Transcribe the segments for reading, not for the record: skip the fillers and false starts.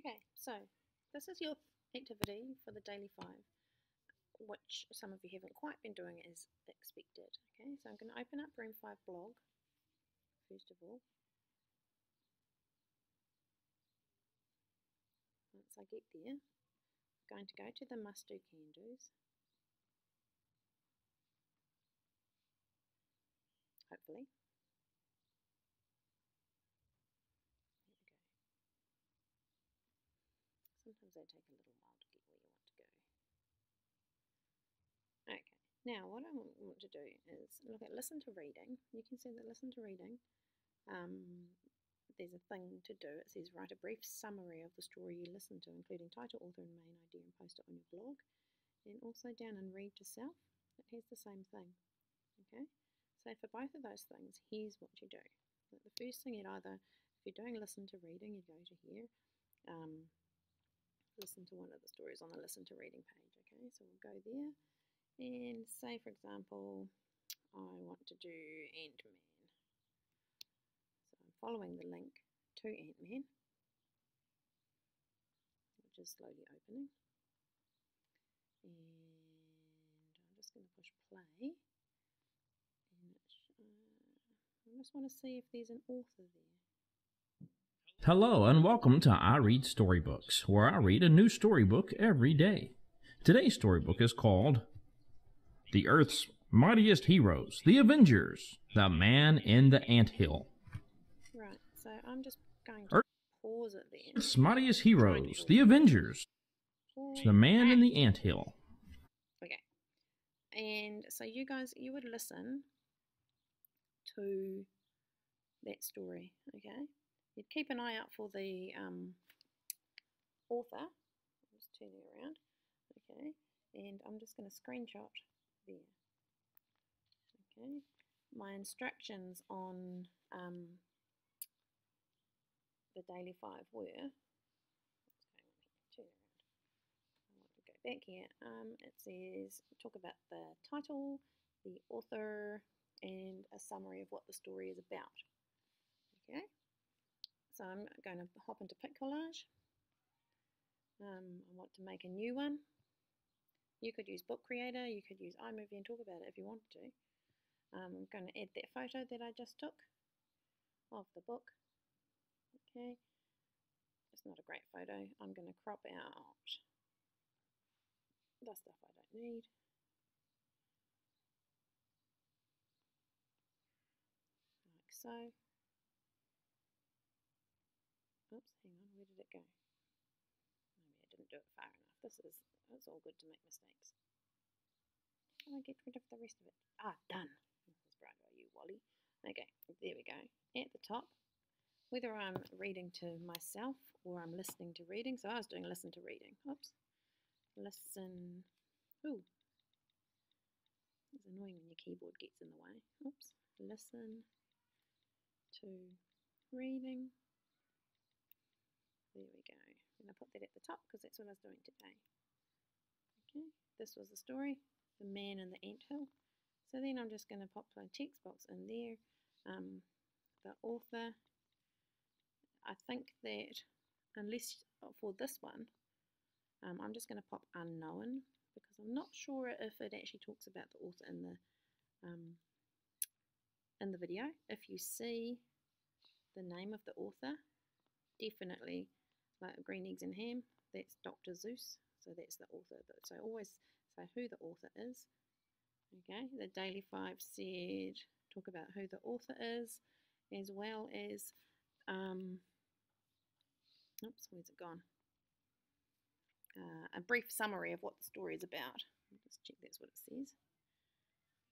Okay, so this is your activity for the daily 5, which some of you haven't quite been doing as expected. Okay, so I'm going to open up Room 5 blog, first of all. Once I get there, I'm going to go to the must do can do's. Hopefully. There we go. Sometimes they take a little while to get where you want to go. Okay, now what I want to do is look at listen to reading. You can see that listen to reading, there's a thing to do. It says write a brief summary of the story you listen to, including title, author, and main idea, and post it on your blog. And also down and read to self, it has the same thing. Okay, so for both of those things, here's what you do. The first thing you'd either, if you're doing listen to reading, you go to here, listen to one of the stories on the listen to reading page. Okay, so we'll go there and say, for example, I want to do Ant-Man. So I'm following the link to Ant-Man, which is slowly opening. And I'm just going to push play. And I just want to see if there's an author there. Hello and welcome to I Read Storybooks, where I read a new storybook every day. Today's storybook is called The Earth's Mightiest Heroes, The Avengers, The Man in the Anthill. Right, so I'm just going to pause it there. Earth's Mightiest Heroes, The Avengers, The Man in the Anthill. Okay, and so you guys, you would listen to that story, okay? You'd keep an eye out for the author. I'll just turn it around, okay? And I'm just going to screenshot there. Okay, my instructions on the daily 5 were, what's going on here? Turn around. I want to go back here. It says talk about the title, the author, and a summary of what the story is about. Okay, so I'm going to hop into Pic Collage. I want to make a new one. You could use Book Creator, you could use iMovie and talk about it if you wanted to. I'm going to add that photo that I just took of the book. Okay, it's not a great photo. I'm going to crop out the stuff I don't need. Like so. Oops, hang on, where did it go? Maybe I didn't do it far enough. It's all good to make mistakes. How do I get rid of the rest of it? Ah, done. Bravo, you Wally. Okay, there we go. At the top, whether I'm reading to myself or I'm listening to reading. So I was doing listen to reading. Oops. Listen. Ooh. It's annoying when your keyboard gets in the way. Oops. Listen to reading. There we go. And I put that at the top because that's what I was doing today. Okay, this was the story, The Man in the Anthill. So then I'm just going to pop my text box in there. The author, I think that unless for this one, I'm just going to pop unknown because I'm not sure if it actually talks about the author in the video. If you see the name of the author, definitely like Green Eggs and Ham, that's Dr. Seuss, so that's the author. So always say who the author is. Okay, the Daily 5 said talk about who the author is, as well as, oops, where's it gone? A brief summary of what the story is about. Just check that's what it says.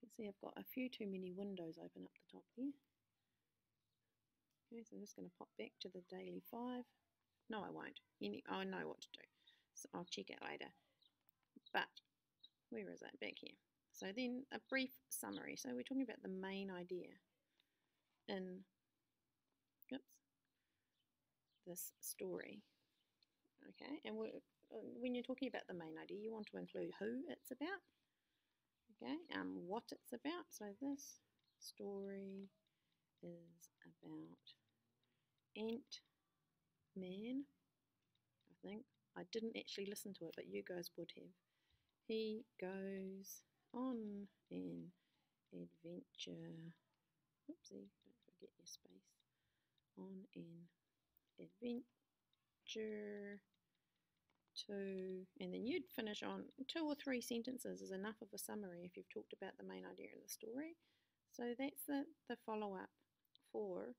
You can see I've got a few too many windows open up the top there. Okay, so I'm just going to pop back to the Daily 5. No, I won't. I know what to do, so I'll check it later. But where is it? Back here. So then a brief summary. So we're talking about the main idea in this story. Okay, and when you're talking about the main idea, you want to include who it's about. Okay, what it's about. So this story is about Ant-Man. think. I didn't actually listen to it, but you guys would have. He goes on an adventure. Oopsie, don't forget your space. On an adventure to, and then you'd finish on 2 or 3 sentences is enough of a summary if you've talked about the main idea of the story. So that's the follow-up for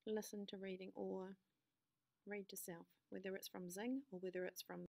listen to reading or read to self, whether it's from Zing or whether it's from